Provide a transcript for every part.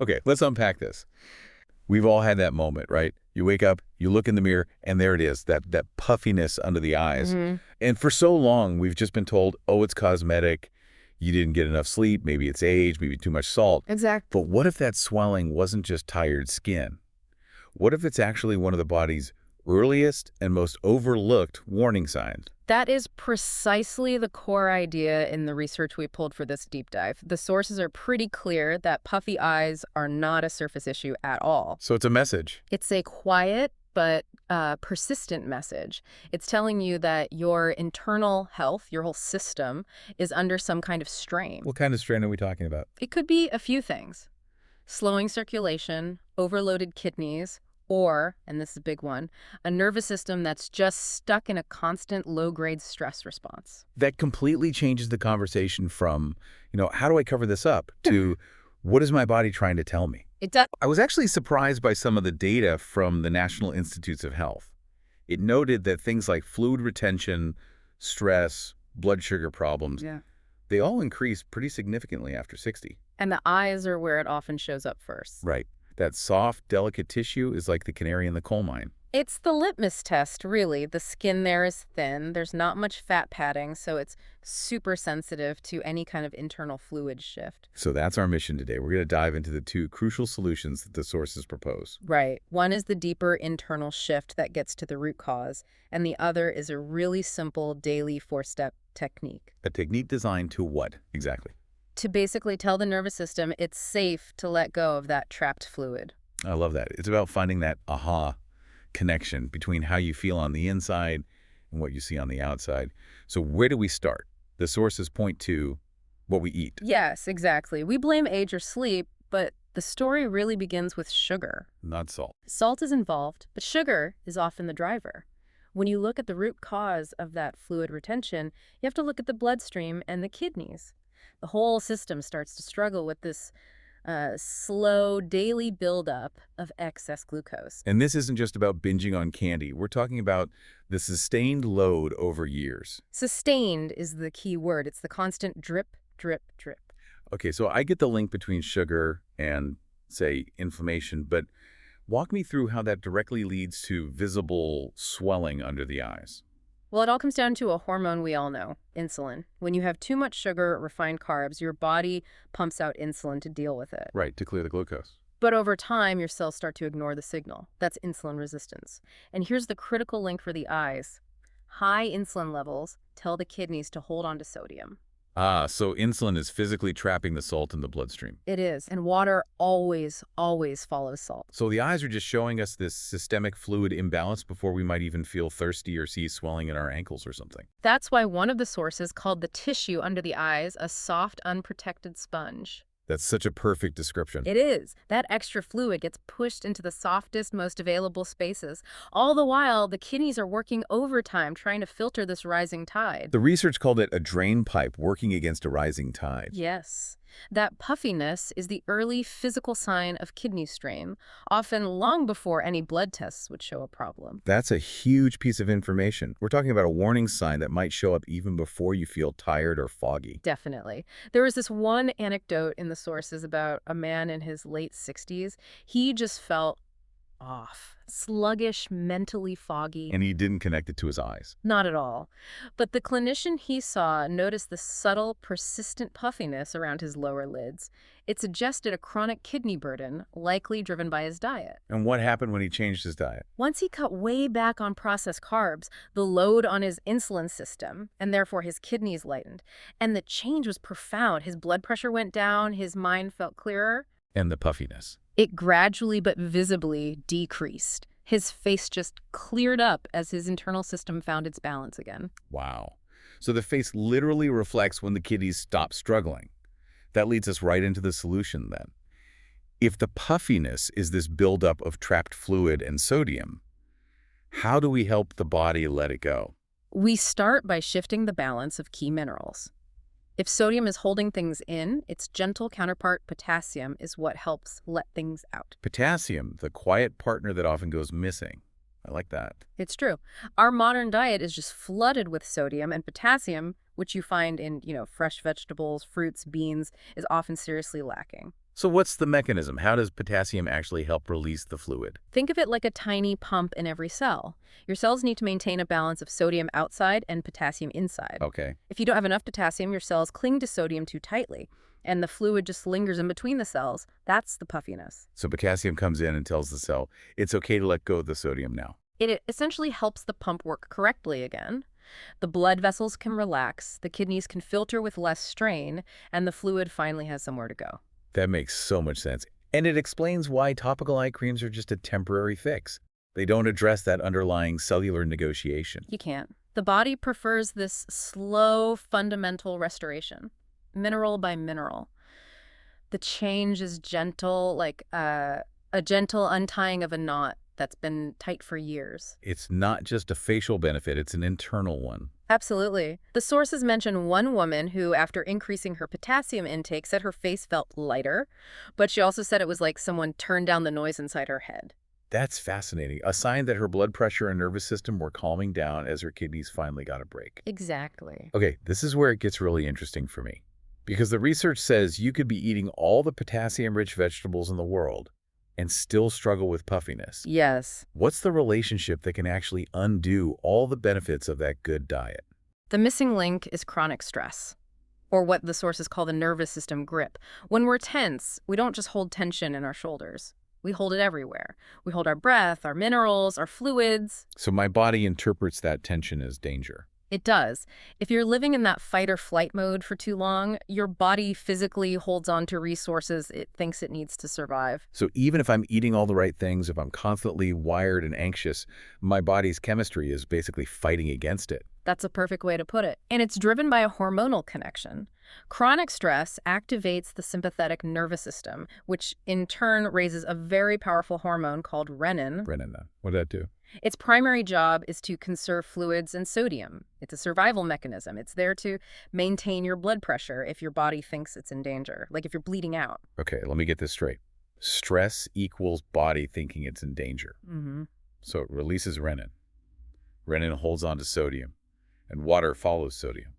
Okay, let's unpack this. We've all had that moment, right? You wake up, you look in the mirror, and there it is, that puffiness under the eyes. Hmm. And for so long, we've just been told, oh, it's cosmetic, you didn't get enough sleep, maybe it's age, maybe too much salt. Exactly. But what if that swelling wasn't just tired skin? What if it's actually one of the body's earliest and most overlooked warning signs? That is precisely the core idea in the research we pulled for this deep dive. The sources are pretty clear that puffy eyes are not a surface issue at all. So it's a message. It's a quiet but persistent message. It's telling you that your internal health, your whole system, is under some kind of strain. What kind of strain are we talking about? It could be a few things. Slowing circulation, overloaded kidneys, or, and this is a big one, a nervous system that's just stuck in a constant low-grade stress response. That completely changes the conversation from, how do I cover this up, to what is my body trying to tell me? It does. I was actually surprised by some of the data from the National Institutes of Health. It noted that things like fluid retention, stress, blood sugar problems, Yeah. they all increase pretty significantly after 60. And the eyes are where it often shows up first. Right. That soft, delicate tissue is like the canary in the coal mine. It's the litmus test, really. The skin there is thin, there's not much fat padding, so it's super sensitive to any kind of internal fluid shift. So that's our mission today. We're going to dive into the two crucial solutions that the sources propose. Right. One is the deeper internal shift that gets to the root cause, and the other is a really simple daily 4-step technique. A technique designed to what, exactly? To basically tell the nervous system it's safe to let go of that trapped fluid. I love that. It's about finding that aha connection between how you feel on the inside and what you see on the outside. So where do we start? The sources point to what we eat. Yes, exactly. We blame age or sleep, but the story really begins with sugar. Not salt. Salt is involved, but sugar is often the driver. When you look at the root cause of that fluid retention, you have to look at the bloodstream and the kidneys. The whole system starts to struggle with this slow daily buildup of excess glucose. And this isn't just about binging on candy. We're talking about the sustained load over years. Sustained is the key word. It's the constant drip, drip, drip. Okay, so I get the link between sugar and, say, inflammation, but walk me through how that directly leads to visible swelling under the eyes. Well, it all comes down to a hormone we all know, insulin. When you have too much sugar or refined carbs, your body pumps out insulin to deal with it. Right, to clear the glucose. But over time, your cells start to ignore the signal. That's insulin resistance. And here's the critical link for the eyes. High insulin levels tell the kidneys to hold on to sodium. Ah, so insulin is physically trapping the salt in the bloodstream. It is. And water always, always follows salt. So the eyes are just showing us this systemic fluid imbalance before we might even feel thirsty or see swelling in our ankles or something. That's why one of the sources called the tissue under the eyes a soft, unprotected sponge. That's such a perfect description. It is. That extra fluid gets pushed into the softest, most available spaces. All the while, the kidneys are working overtime trying to filter this rising tide. The research called it a drain pipe working against a rising tide. Yes. That puffiness is the early physical sign of kidney strain, often long before any blood tests would show a problem. That's a huge piece of information. We're talking about a warning sign that might show up even before you feel tired or foggy. Definitely. There was this one anecdote in the sources about a man in his late 60s. He just felt off, sluggish, mentally foggy. And he didn't connect it to his eyes. Not at all. But the clinician he saw noticed the subtle, persistent puffiness around his lower lids. It suggested a chronic kidney burden, likely driven by his diet. And what happened when he changed his diet? Once he cut way back on processed carbs, the load on his insulin system, and therefore his kidneys, lightened. And the change was profound. His blood pressure went down, his mind felt clearer. And the puffiness. It gradually but visibly decreased. His face just cleared up as his internal system found its balance again. Wow. So the face literally reflects when the kidneys stop struggling. That leads us right into the solution then. If the puffiness is this buildup of trapped fluid and sodium, how do we help the body let it go? We start by shifting the balance of key minerals. If sodium is holding things in, its gentle counterpart, potassium, is what helps let things out. Potassium, the quiet partner that often goes missing. I like that. It's true. Our modern diet is just flooded with sodium, and potassium, which you find in, fresh vegetables, fruits, beans, is often seriously lacking. So what's the mechanism? How does potassium actually help release the fluid? Think of it like a tiny pump in every cell. Your cells need to maintain a balance of sodium outside and potassium inside. Okay. If you don't have enough potassium, your cells cling to sodium too tightly, and the fluid just lingers in between the cells. That's the puffiness. So potassium comes in and tells the cell, it's okay to let go of the sodium now. It essentially helps the pump work correctly again. The blood vessels can relax, the kidneys can filter with less strain, and the fluid finally has somewhere to go. That makes so much sense. And it explains why topical eye creams are just a temporary fix. They don't address that underlying cellular negotiation. You can't. The body prefers this slow, fundamental restoration, mineral by mineral. The change is gentle, like a gentle untying of a knot that's been tight for years. It's not just a facial benefit, it's an internal one. Absolutely. The sources mention one woman who, after increasing her potassium intake, said her face felt lighter, but she also said it was like someone turned down the noise inside her head. That's fascinating. A sign that her blood pressure and nervous system were calming down as her kidneys finally got a break. Exactly. Okay, this is where it gets really interesting for me. Because the research says you could be eating all the potassium-rich vegetables in the world and still struggle with puffiness. Yes. What's the relationship that can actually undo all the benefits of that good diet? The missing link is chronic stress, or what the sources call the nervous system grip. When we're tense, we don't just hold tension in our shoulders. We hold it everywhere. We hold our breath, our minerals, our fluids. So my body interprets that tension as danger. It does. If you're living in that fight or flight mode for too long, your body physically holds on to resources it thinks it needs to survive. So even if I'm eating all the right things, if I'm constantly wired and anxious, my body's chemistry is basically fighting against it. That's a perfect way to put it. And it's driven by a hormonal connection. Chronic stress activates the sympathetic nervous system, which in turn raises a very powerful hormone called renin. Renin, what did that do? Its primary job is to conserve fluids and sodium. It's a survival mechanism. It's there to maintain your blood pressure if your body thinks it's in danger, like if you're bleeding out. Okay, let me get this straight. Stress equals body thinking it's in danger. Mm-hmm. So it releases renin. Renin holds on to sodium, and water follows sodium.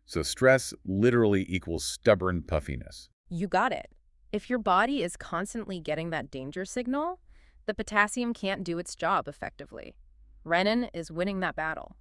So stress literally equals stubborn puffiness. You got it. If your body is constantly getting that danger signal, the potassium can't do its job effectively. Renin is winning that battle.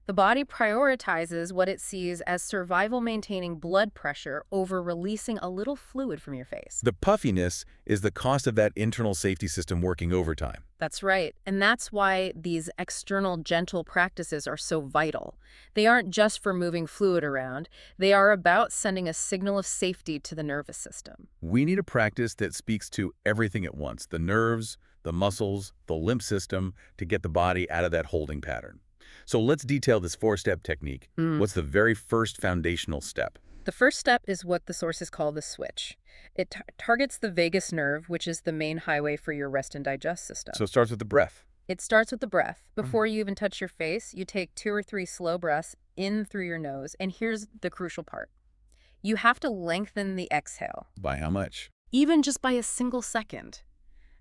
The body prioritizes what it sees as survival-maintaining blood pressure over releasing a little fluid from your face. The puffiness is the cost of that internal safety system working overtime. That's right. And that's why these external gentle practices are so vital. They aren't just for moving fluid around. They are about sending a signal of safety to the nervous system. We need a practice that speaks to everything at once, the nerves, the muscles, the lymph system, to get the body out of that holding pattern. So let's detail this four-step technique. What's the very first foundational step? The first step is what the sources call the switch. It targets the vagus nerve, which is the main highway for your rest and digest system. So it starts with the breath. It starts with the breath. Before you even touch your face, you take 2 or 3 slow breaths in through your nose. And here's the crucial part. You have to lengthen the exhale. By how much? Even just by a single second.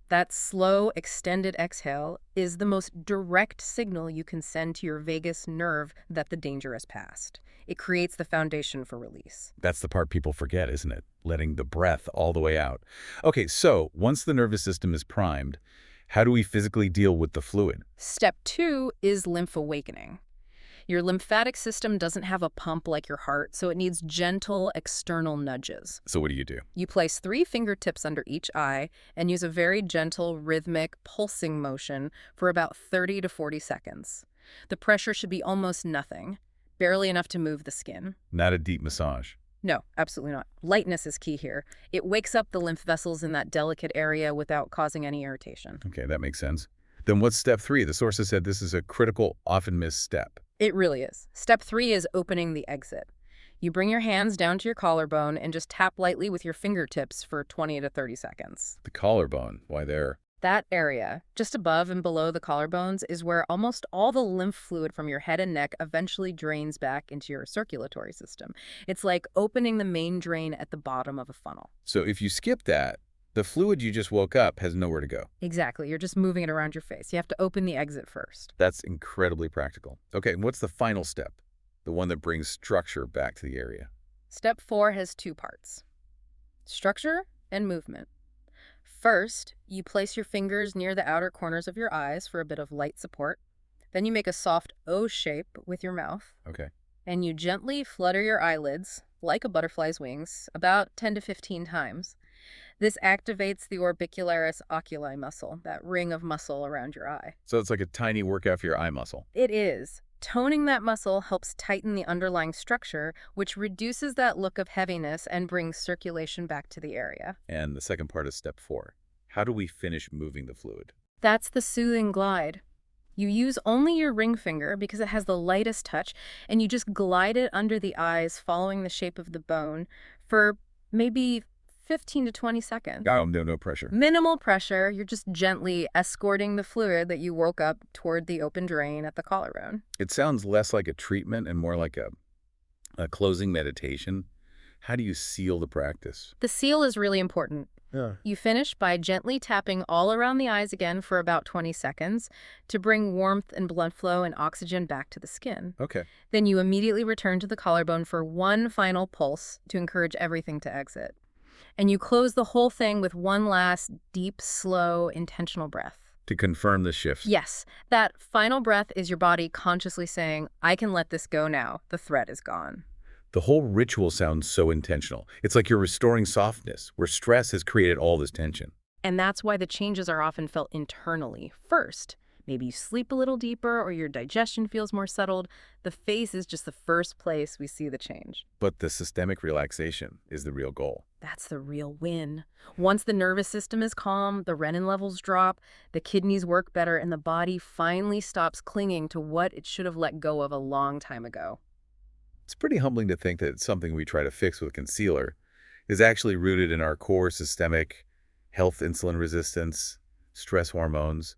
That slow, extended exhale is the most direct signal you can send to your vagus nerve that the danger has passed. It creates the foundation for release. That's the part people forget, isn't it? Letting the breath all the way out. Okay, so once the nervous system is primed, how do we physically deal with the fluid? Step 2 is lymph awakening. Your lymphatic system doesn't have a pump like your heart, so it needs gentle external nudges. So what do? You place 3 fingertips under each eye and use a very gentle, rhythmic, pulsing motion for about 30 to 40 seconds. The pressure should be almost nothing, barely enough to move the skin. Not a deep massage. No, absolutely not. Lightness is key here. It wakes up the lymph vessels in that delicate area without causing any irritation. Okay, that makes sense. Then what's step 3? The sources said this is a critical, often missed step. It really is. Step 3 is opening the exit. You bring your hands down to your collarbone and just tap lightly with your fingertips for 20 to 30 seconds. The collarbone, why there? That area, just above and below the collarbones, is where almost all the lymph fluid from your head and neck eventually drains back into your circulatory system. It's like opening the main drain at the bottom of a funnel. So if you skip that, the fluid you just woke up has nowhere to go. Exactly. You're just moving it around your face. You have to open the exit first. That's incredibly practical. Okay, and what's the final step? The one that brings structure back to the area. Step 4 has 2 parts. Structure and movement. First, you place your fingers near the outer corners of your eyes for a bit of light support. Then you make a soft O shape with your mouth, Okay. and you gently flutter your eyelids, like a butterfly's wings, about 10 to 15 times. This activates the orbicularis oculi muscle, that ring of muscle around your eye. So it's like a tiny workout for your eye muscle. It is. Toning that muscle helps tighten the underlying structure, which reduces that look of heaviness and brings circulation back to the area. And the second part is step 4. How do we finish moving the fluid? That's the soothing glide. You use only your ring finger because it has the lightest touch, and you just glide it under the eyes following the shape of the bone for maybe 15 to 20 seconds. Oh, no pressure. Minimal pressure, you're just gently escorting the fluid that you woke up toward the open drain at the collarbone. It sounds less like a treatment and more like a closing meditation. How do you seal the practice? The seal is really important. Yeah. You finish by gently tapping all around the eyes again for about 20 seconds to bring warmth and blood flow and oxygen back to the skin. Okay. Then you immediately return to the collarbone for one final pulse to encourage everything to exit. And you close the whole thing with one last deep, slow, intentional breath. To confirm the shift. Yes, that final breath is your body consciously saying, I can let this go now. The threat is gone. The whole ritual sounds so intentional. It's like you're restoring softness, where stress has created all this tension. And that's why the changes are often felt internally first. Maybe you sleep a little deeper or your digestion feels more settled. The face is just the first place we see the change. But the systemic relaxation is the real goal. That's the real win. Once the nervous system is calm, the renin levels drop, the kidneys work better, and the body finally stops clinging to what it should have let go of a long time ago. It's pretty humbling to think that something we try to fix with concealer is actually rooted in our core systemic health, insulin resistance, stress hormones.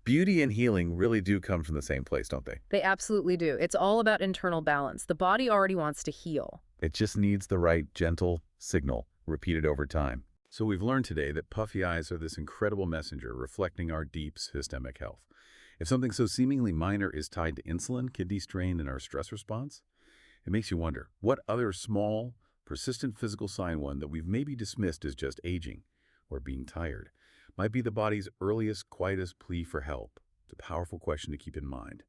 Beauty and healing really do come from the same place, don't they? They absolutely do. It's all about internal balance. The body already wants to heal. It just needs the right, gentle signal repeated over time. So we've learned today that puffy eyes are this incredible messenger reflecting our deep systemic health. If something so seemingly minor is tied to insulin, kidney strain, and our stress response, it makes you wonder, what other small, persistent physical sign one that we've maybe dismissed as just aging or being tired might be the body's earliest, quietest plea for help? It's a powerful question to keep in mind.